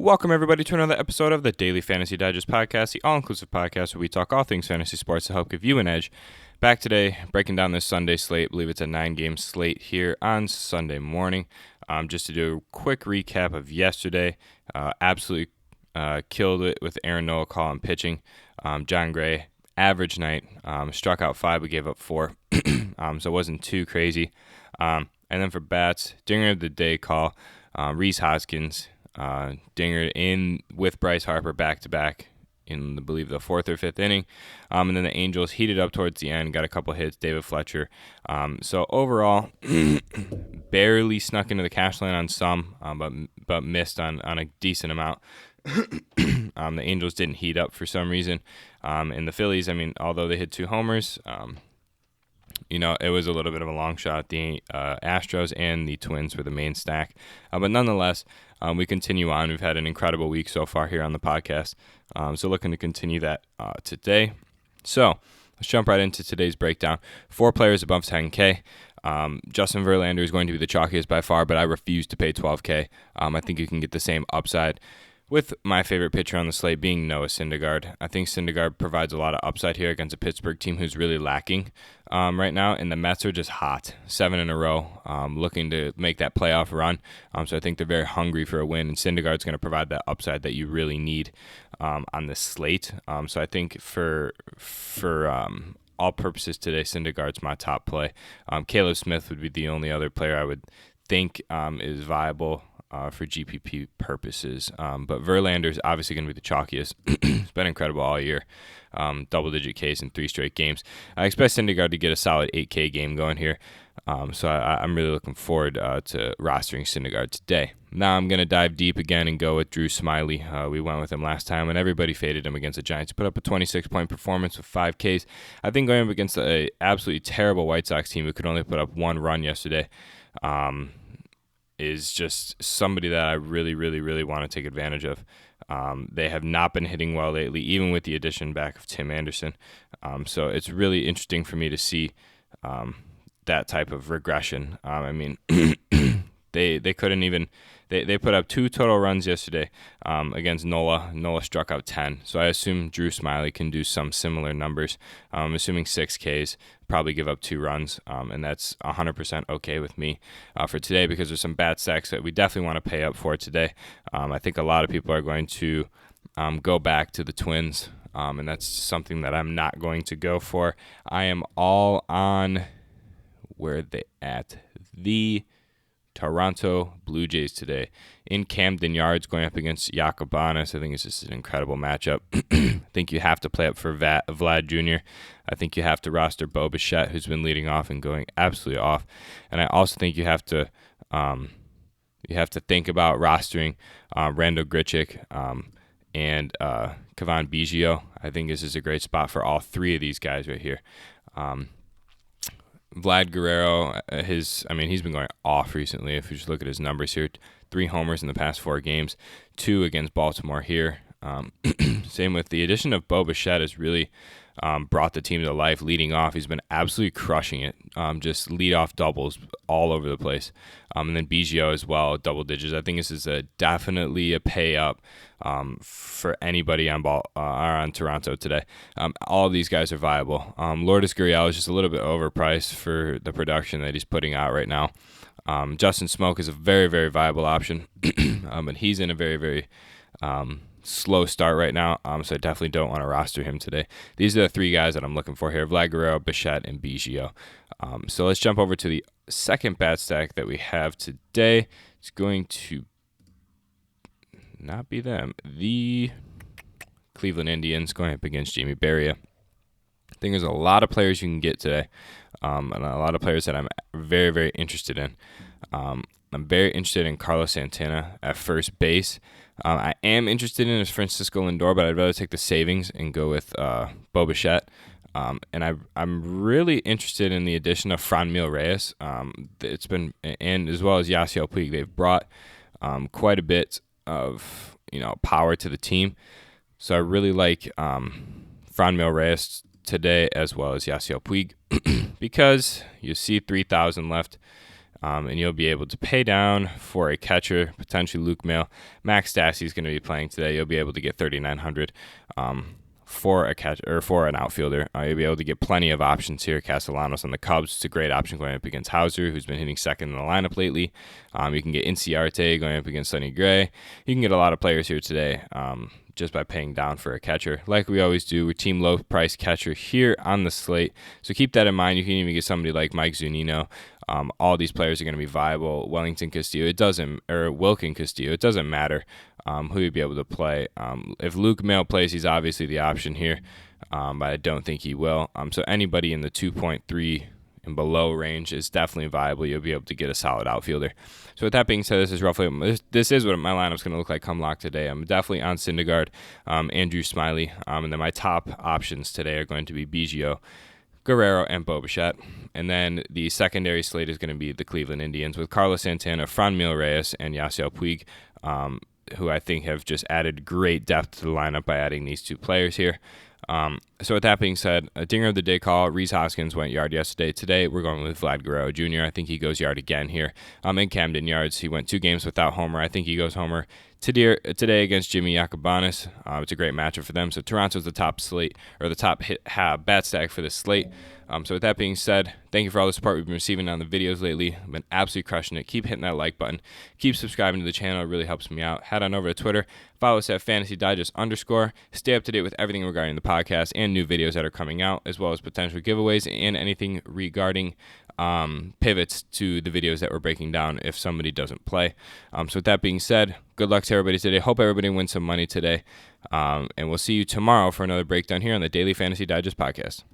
Welcome, everybody, to another episode of the Daily Fantasy Digest Podcast, the all-inclusive podcast where we talk all things fantasy sports to help give you an edge. Back today, breaking down this Sunday slate. I believe it's a 9-game slate here on Sunday morning. Just to do a quick recap of yesterday, absolutely killed it with Aaron Nola calling pitching. John Gray, average night, struck out 5, but gave up 4, so it wasn't too crazy. And then for bats, dinger of the day call, Rhys Hoskins, dinger in with Bryce Harper back-to-back in, I believe, the 4th or 5th inning. And then the Angels heated up towards the end, got a couple hits, David Fletcher. So overall, barely snuck into the cash line on some, but missed on a decent amount. The Angels didn't heat up for some reason. And the Phillies, although they hit 2 homers, it was a little bit of a long shot. The Astros and the Twins were the main stack. But nonetheless, we continue on. We've had an incredible week so far here on the podcast. So looking to continue that today. So let's jump right into today's breakdown. 4 players above 10K. Justin Verlander is going to be the chalkiest by far, but I refuse to pay 12K. I think you can get the same upside with my favorite pitcher on the slate being Noah Syndergaard. I think Syndergaard provides a lot of upside here against a Pittsburgh team who's really lacking right now, and the Mets are just hot, 7 in a row, looking to make that playoff run. So I think they're very hungry for a win, and Syndergaard's going to provide that upside that you really need on the slate. So I think for all purposes today, Syndergaard's my top play. Caleb Smith would be the only other player I would think is viable for GPP purposes. But Verlander's obviously going to be the chalkiest. It's been incredible all year. Double-digit Ks in 3 straight games. I expect Syndergaard to get a solid 8K game going here. So I'm really looking forward to rostering Syndergaard today. Now I'm going to dive deep again and go with Drew Smyly. We went with him last time, and everybody faded him against the Giants. He put up a 26-point performance with 5 Ks. I think going up against an absolutely terrible White Sox team who could only put up 1 run yesterday is just somebody that I really, really, really want to take advantage of. They have not been hitting well lately, even with the addition back of Tim Anderson. So it's really interesting for me to see that type of regression. They couldn't even they put up 2 total runs yesterday against Nola. Nola struck out 10. So I assume Drew Smyly can do some similar numbers. I'm assuming 6 Ks, probably give up 2 runs, and that's 100% okay with me for today because there's some bad stacks that we definitely want to pay up for today. I think a lot of people are going to go back to the Twins, and that's something that I'm not going to go for. I am all on where they at the Toronto Blue Jays today in Camden Yards going up against Yacobanis. I think it's just an incredible matchup. I think you have to play up for Vlad Jr. I think you have to roster Bo Bichette, who's been leading off and going absolutely off. And I also think you have to think about rostering Randall Grichuk and Kevon Biggio. I think this is a great spot for all 3 of these guys right here. Vlad Guerrero, he's been going off recently. If you just look at his numbers here, 3 homers in the past 4 games, 2 against Baltimore here. Same with the addition of Bo Bichette has really brought the team to life. Leading off, he's been absolutely crushing it. Just lead-off doubles all over the place. And then Biggio as well, double digits. I think this is definitely a pay-up for anybody on Toronto today. All of these guys are viable. Lourdes Gurriel is just a little bit overpriced for the production that he's putting out right now. Justin Smoke is a very, very viable option, but he's in a very, very slow start right now, so I definitely don't want to roster him today. These are the 3 guys that I'm looking for here: Vlad Guerrero, Bichette, and Biggio. So let's jump over to the second bat stack that we have today. It's going to not be them. The Cleveland Indians going up against Jamie Barria. I think there's a lot of players you can get today, and a lot of players that I'm very, very interested in. I'm very interested in Carlos Santana at first base. I am interested in Francisco Lindor, but I'd rather take the savings and go with Bo Bichette. And I'm really interested in the addition of Franmil Reyes. And as well as Yasiel Puig. They've brought quite a bit of power to the team. So I really like Franmil Reyes today as well as Yasiel Puig because you see 3,000 left and you'll be able to pay down for a catcher, potentially Luke Mail. Max Stassi is going to be playing today. You'll be able to get 3,900 for a catcher or for an outfielder. You'll be able to get plenty of options here. Castellanos on the Cubs, it's a great option going up against Hauser, who's been hitting second in the lineup lately. You can get Inciarte going up against Sonny Gray. You can get a lot of players here today. Just by paying down for a catcher. Like we always do, we're team low price catcher here on the slate. So keep that in mind. You can even get somebody like Mike Zunino. All these players are going to be viable. Wilkin Castillo, it doesn't matter who you'd be able to play. If Luke Mail plays, he's obviously the option here, but I don't think he will. So anybody in the 2.3 and below range is definitely viable. You'll be able to get a solid outfielder. So with that being said, this is what my lineup's going to look like come lock today. I'm definitely on Syndergaard, Andrew Smiley, and then my top options today are going to be Biggio, Guerrero, and Bo Bichette. And then the secondary slate is going to be the Cleveland Indians with Carlos Santana, Franmil Reyes, and Yasiel Puig, who I think have just added great depth to the lineup by adding these two players here. So with that being said, a dinger of the day call. Rhys Hoskins went yard yesterday. Today we're going with Vlad Guerrero Jr. I think he goes yard again here. In Camden Yards, he went 2 games without homer. I think he goes homer today against Jimmy Yacobanis. It's a great matchup for them. So Toronto's the top bat stack for this slate. So with that being said, thank you for all the support we've been receiving on the videos lately. I've been absolutely crushing it. Keep hitting that like button. Keep subscribing to the channel. It really helps me out. Head on over to Twitter. Follow us at FantasyDigest_. Stay up to date with everything regarding the podcast and new videos that are coming out, as well as potential giveaways and anything regarding pivots to the videos that we're breaking down if somebody doesn't play. So with that being said, good luck to everybody today. Hope everybody wins some money today. And we'll see you tomorrow for another breakdown here on the Daily Fantasy Digest podcast.